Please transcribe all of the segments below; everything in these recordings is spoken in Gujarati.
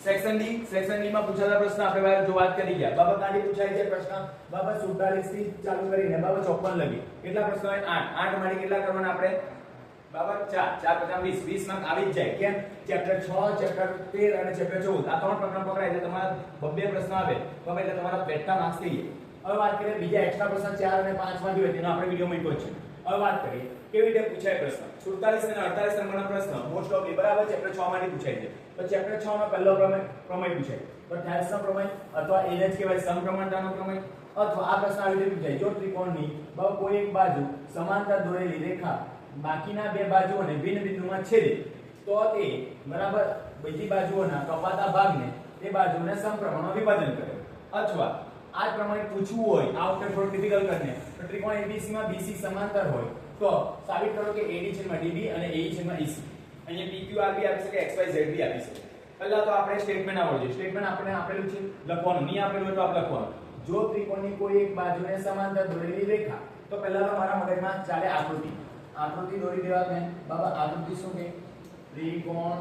સેક્શન ડી માં પૂછાતા પ્રશ્ન આપણે જો વાત કરી ગયા બાબા કાંડી પૂછાય છે પ્રશ્ન બાબા 47 થી ચાલુ કરીને બાબા 54 લગી કેટલા પ્રશ્નો હોય 8 માંથી કેટલા કરવાના આપણે બાબા 4 4 50 20 માર્ક આવી જ જાય કેમ ચેપ્ટર 6 ચેપ્ટર 13 અને ચેપ્ટર 14 આ ત્રણ પ્રકરણ પકડાય એટલે તમારા બબ્બે પ્રશ્ન આવે બાબા એટલે તમારા બેઠા માર્ક્સ થઈ જાય હવે વાત કરીએ બીજા એક્સ્ટ્રા પ્રશ્ન 4 અને 5 માં જોઈએ તેનો આપણે વિડિયો મૂક્યો છે હવે વાત કરીએ કેવી રીતે પૂછાય પ્રશ્ન 47 અને 48 નંબરનો પ્રશ્ન મોસ્ટ ઓફલી બરાબર ચેપ્ટર 6 માંથી પૂછાય છે તો ચેપ્ટર 6 નો પહેલો પ્રમેય પૂછાય તો ઠેરસનો પ્રમેય અથવા એને જ કહેવાય સમપ્રમાણતાનો પ્રમેય અથવા આ પ્રશ્ન આવી રીતે પૂછાય જો ત્રિકોણની કોઈ એક બાજુ સમાંતર દોરેલી રેખા બાકીના બે બાજુઓને ભિન્ન બિંદુમાં છેદે તો તે બરાબર બીજી બાજુઓના કપાતા ભાગને તે બાજુને સમપ્રમાણમાં વિભાજન કરે અથવા આ પ્રમાણે પૂછવું હોય આ વખતે થોડું ડિફિકલ્ટ કરીને તો ત્રિકોણ ABC માં BC સમાંતર હોય તો સાબિત કરો કે AD છેદમાં DB અને AE છેદમાં EC અહીંયા PQ RB આપી શકે XYZ બી આપી શકે પહેલા તો આપણે સ્ટેટમેન્ટ આવડે સ્ટેટમેન્ટ આપણે આપેલું છે લખવાનું નહીં આપેલું હોય તો આપણે લખવાનું જો ત્રિકોણની કોઈ એક બાજુને સમાંતર દોરેલી રેખા તો પહેલા તો મારા મગજમાં ચાલે આકૃતિ દોરી દેવા મેં બાબા આકૃતિ શું કે ત્રિકોણ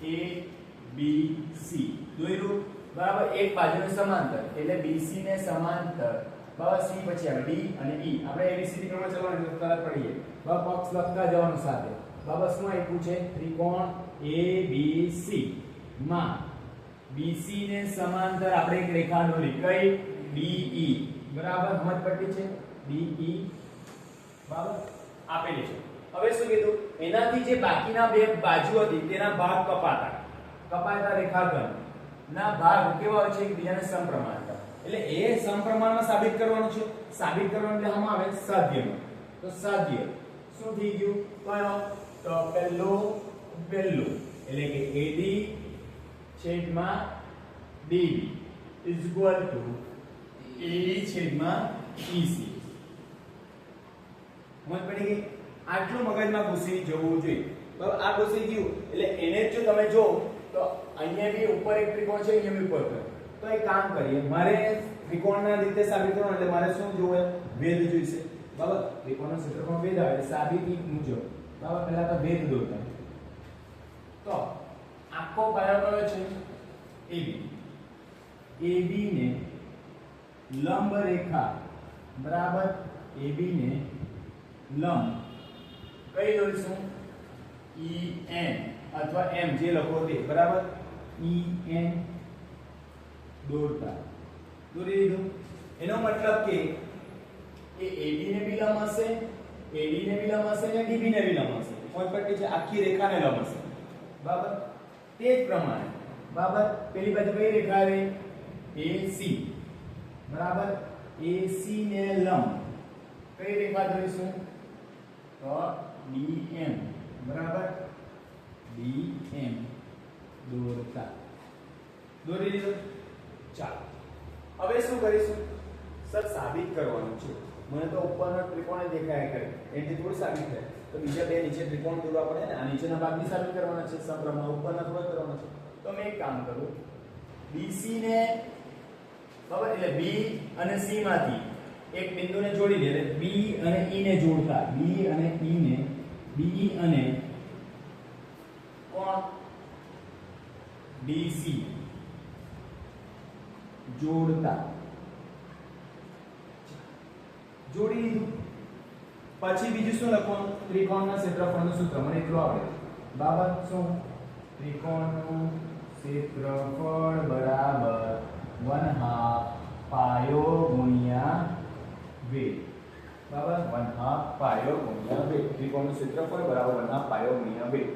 ABC દોર્યું બરાબર એક બાજુને સમાંતર એટલે BC ને સમાંતર બરાબર C પછી આવે D અને E આપણે ABCD ક્રમમાં ચલાવવાનું એટલે તરત પડીએ બરાબર પક્ષ લખતા જવાનું સાથે બરાબર શું આપ્યું છે ત્રિકોણ ABC માં BC ને સમાંતર આપણે એક રેખા દોરી કઈ DE બરાબર સમજ પટ્ટી છે DE બરાબર આપેલી છે હવે શું કીધું એનાથી જે બાકીના બે બાજુ હતી તેના ભાગ કપાતા રેખાખંડ ના ભાગ કેવા હોય છે એકબીજાને સમપ્રમાણતા એટલે એ સમપ્રમાણમાં સાબિત કરવાનું છે સાબિત કરવાનું એટલે આમાં આવે સાધ્યમાં તો સાધ્ય શું થઈ ગયું કયો તો પહેલું એટલે કે AD છેદમાં DB is equal to AE છેદમાં EC સમજ પડી ગઈ આટલું મગજમાં ઘૂસી જવું જોઈએ બરાબર આ ઘૂસી ગયું એટલે એને જો તમે જો તો અહીંયા બી ઉપર એક ત્રિકોણ છે અહીંયા બી ઉપર તો એક કામ કરીએ મારે ત્રિકોણના રીતે સાબિત કરવાનું એટલે મારે શું જોવે ભેદ જોઈશે બરાબર ત્રિકોણનો ક્ષેત્રફળ ભેદ આવે એટલે સાબિતી મુજબ બરાબર પહેલા તો ભેદ દોરતા તો આખો પાયો કયો છે AB ને લંબ રેખા બરાબર AB ને લંબ કઈ દોરીશું EN અથવા M જે લખો તે બરાબર EN દોરી દીધું એનો મતલબ કે એ AD ને બી લંબ હશે AD ને બી લંબ હશે અને DB ને બી લંબ હશે કોઈ પટ્ટી છે આખી રેખાને લંબ હશે બરાબર તે જ પ્રમાણે બરાબર પેલી બાજુ કઈ રેખા આવે AC બરાબર AC ને લંબ કઈ રેખા દોરીશું તો DM બરાબર DM દોરી દીધું ચાલો હવે શું કરીશું સર સાબિત કરવાનું છે મને તો ઉપરનો ત્રિકોણ દેખાય કરે એટલે થોડું સાબિત થાય તો બીજા બે નીચે ત્રિકોણ દોરવા પડે ને આ નીચેના ભાગની સાબિત કરવાના છે સમપ્રમાણ ઉપરના થોડા કરવાના છે તો મેં એક કામ કરું BC ને બરાબર એટલે B અને C માંથી એક બિંદુને જોડી દે એટલે B અને E ને જોડતા B અને E ને BE અને કોણ DC જોડતા જોડી દીધું પછી બીજું શું લખવાનું ત્રિકોણના ક્ષેત્રફળનું સૂત્ર મને એટલું આવડે બરાબર શું ત્રિકોણનું ક્ષેત્રફળ બરાબર 1/2 પાયો ગુણ્યા વેગ બરાબર 1/2 પાયો ગુણ્યા વેગ ત્રિકોણનું ક્ષેત્રફળ બરાબર 1/2 પાયો ગુણ્યા વેગ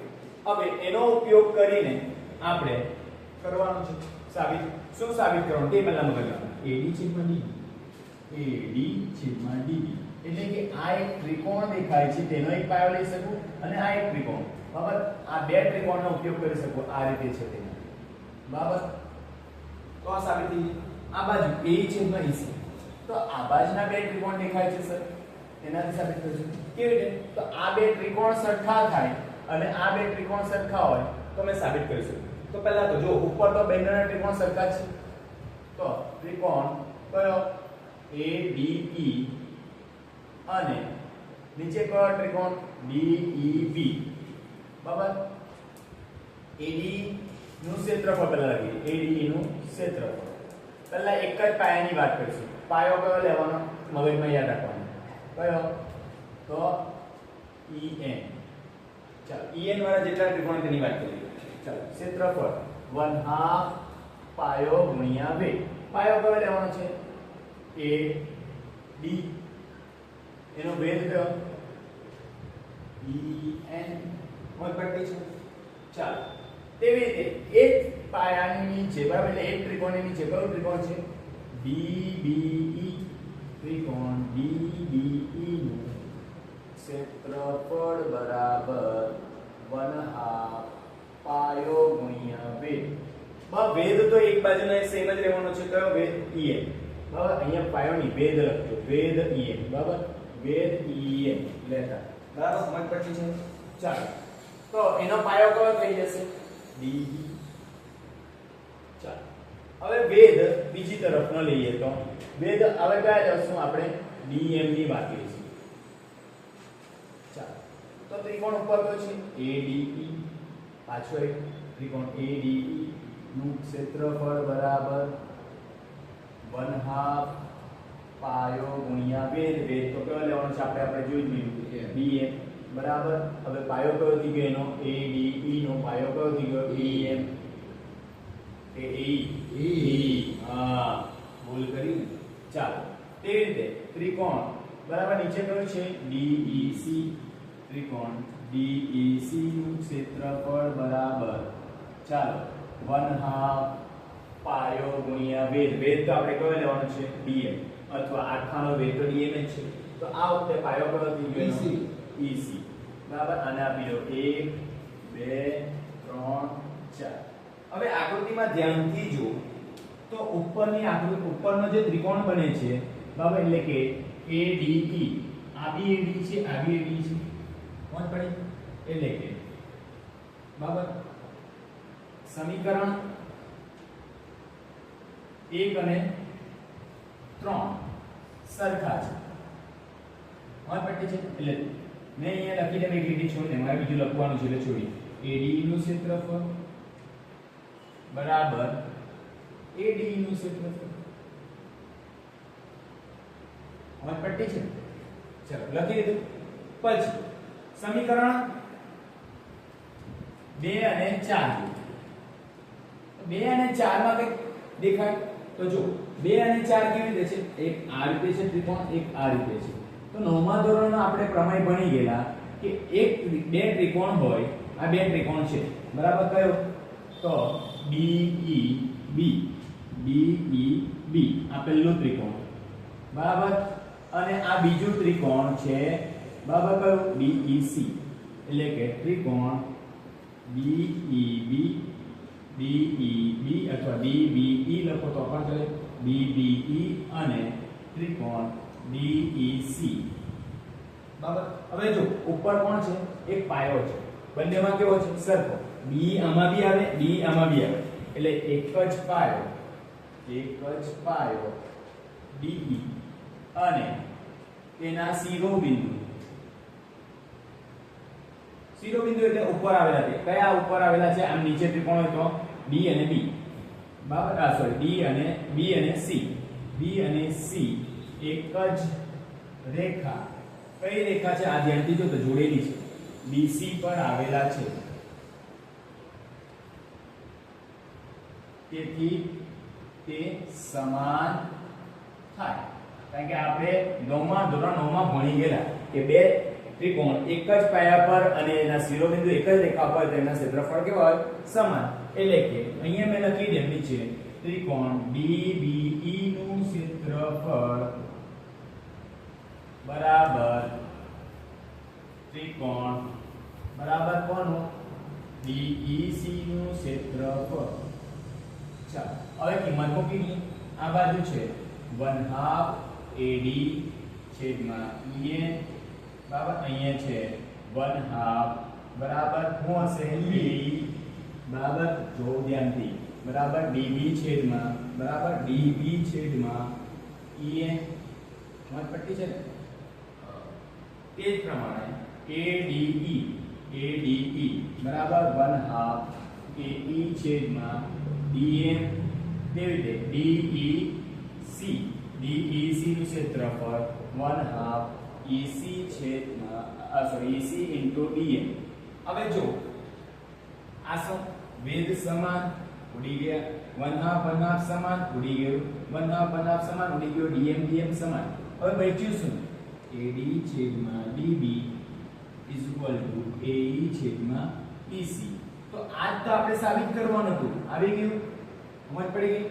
હવે એનો ઉપયોગ કરીને આપણે કરવાનું છે સાબિત શું સાબિત કરવાનું તે પહેલા મગજમાં AD છેદમાં DB AD છેદમાં DB એટલે કે આ એક ત્રિકોણ દેખાય છે તેનો એક પાયો લઈ શકું અને આ એક ત્રિકોણ બરાબર આ બે ત્રિકોણનો ઉપયોગ કરી શકું આ રીતે છે તે બરાબર તો આ સાબિત થઈ આ બાજુ AE છેદમાં EC તો આ બાજુના બે ત્રિકોણ દેખાય છે સર એનાથી સાબિત કરીશું કેવી રીતે તો આ બે ત્રિકોણ સરખા થાય અને આ બે ત્રિકોણ સરખા હોય તો મેં સાબિત કરીશું તો પહેલા તો જો ઉપર તો બેના ત્રિકોણ સરખા છે તો ત્રિકોણ કયો ADE અને નીચે કયો ત્રિકોણ DEB બરાબર AD નું ક્ષેત્રફળ પહેલા લખીએ ADE નું ક્ષેત્રફળ. પહેલા એક જ પાયાની વાત કરીશું. પાયો કયો લેવાનો મગજમાં યાદ રાખવાનો કયો તો EN. ચાલો EN વાળા જેટલા ત્રિકોણ તેની વાત કરીએ. ચાલો ક્ષેત્રફળ 1/2 પાયો ગુણ્યા વેધ. પાયો કયો લેવાનો છે AD. એનો વેધ કયો EN. મોજ પટ્ટી છે. ચાલો તેવી રીતે એક પાયાની નીચે બરાબર એટલે એક ત્રિકોણની નીચે કયો ત્રિકોણ છે DBE. ત્રિકોણ DBE નું ક્ષેત્રફળ બરાબર 1/2 પાયો ગુણ્યા વેધ. વેધ તો એક બાજુનો સેમ જ રહેવાનો છે કયો વેધ EN. બરાબર અહીંયા પાયોની વેધ લખજો વેધ EN. બરાબર વેધ EN લેતા બરાબર સમજ પડી છે. ચાલો તો એનો પાયો કયો થઈ જશે DB. ચાલો હવે વેધ બીજી તરફ ન લઈએ તો વેધ હવે કયા જશું આપણે DM ની વાત કરીશું. ચાલો તો ત્રિકોણ ઉપર તો છે ADE. પાછો એક ત્રિકોણ ADE નું ક્ષેત્રફળ બરાબર 1/2 પાયો ગુણ્યા વેધ. વેધ તો કયો લેવાનો છે આપણે જોઈ લીધું DM બરાબર. હવે પાયો કયો થઈ ગયો એનો ADE નો પાયો કયો થઈ ગયો EM. હા ભૂલ કરી ને. ચાલો તેવી રીતે ત્રિકોણ બરાબર નીચે કયો છે DEC. ત્રિકોણ DEC નું ક્ષેત્રફળ બરાબર ચાલો 1/2 પાયો ગુણ્યા વેધ. વેધ તો આપણે કયો લેવાનો છે DM અથવા આખાનો વેધ તો DM જ છે. તો આ વખતે પાયો કયો થઈ ગયો EC બરાબર. અને આપી દો 1 2 3 4. હવે આકૃતિમાં ધ્યાનથી જો તો ઉપરની આકૃતિ ઉપરનો જે ત્રિકોણ બને છે બરાબર એટલે કે ADE. આ બી AD છે આ બી AD છે. કોણ પડી એટલે કે બરાબર સમીકરણ 1 અને 3 સરખા છે. કોણ પડી છે એટલે મેં અહીંયા લખી દે એક લીટી છોડીને મારે બીજું લખવાનું છે એટલે છોડી ADE નું ક્ષેત્રફળ બરાબર ADE નું ક્ષેત્રફળ. સમજ પટ્ટી છે. ચલો લખી દીધું. પછી સમીકરણ 2 અને 4. 2 અને 4 માં કઈ દેખાય તો જો 2 અને 4 કેવી રીતે છે એક આ રીતે છે ત્રિકોણ એક આ રીતે છે. તો 9મા ધોરણમાં આપણે પ્રમેય ભણી ગયેલા કે બે ત્રિકોણ હોય. આ બે ત્રિકોણ છે બરાબર કયો તો DEB. DEB આ પહેલું ત્રિકોણ બરાબર. અને આ બીજું ત્રિકોણ છે બરાબર કયું DEC. એટલે કે ત્રિકોણ DEB અથવા DBE લખો તો પણ ચાલે DBE અને ત્રિકોણ DEC બરાબર. હવે જો ઉપર કોણ છે એક પાયો છે. બંનેમાં કેવો છે સરખો. B આમાં બી આવે D આમાં બી આવે એટલે એક જ પાયો DE અને તેના શિરોબિંદુ એટલે ઉપર આવેલા છે. કયા ઉપર આવેલા છે આમ નીચે ત્રિકોણ હોય તો D અને B બરાબર. સોરી B અને C. B અને C એક જ રેખા. કઈ રેખા છે આ ધ્યાનથી જો તો જોડેલી છે BC પર આવેલા છે. તેથી તે સમાન થાય. કારણ કે આપણે 9મા ધોરણમાં ભણી ગયેલા કે બે ત્રિકોણ એક જ પાયા પર અને એના શિરોબિંદુ એક જ રેખા પર તેના ક્ષેત્રફળ કેવા હોય સમાન. એટલે કે અહીંયા મેં લખી દે નીચે ત્રિકોણ DBE નું ક્ષેત્રફળ બરાબર ત્રિકોણ બરાબર કોનું DEC નું ક્ષેત્રફળ. ચાલો હવે કિંમત મૂકી. આ બાજુ છે 1/2 AD છેદમાં EN બરાબર. અહીંયા છે 1/2 બરાબર શું હશે B બરાબર જો ધ્યાનથી બરાબર DB છેદમાં બરાબર DB છેદમાં EN. સમજ પટ્ટી છે. તે જ પ્રમાણે ADE બરાબર 1/2 AE છેદમાં DM કેવી રીતે DEC નું ક્ષેત્રફળ 1/2 EC છેદમાં EC into DM. હવે જો આ વેધ સમાન ઉડી ગયા 1/2 સમાન ઉડી ગયું 1/2 સમાન ઉડી ગયો DM સમાન. હવે બચ્યું શું AD છેદમાં DB AE છેદમાં EC. તો આજ તો આપણે સાબિત કરવાનું હતું. આવી ગયું? સમજ પડી ગઈ?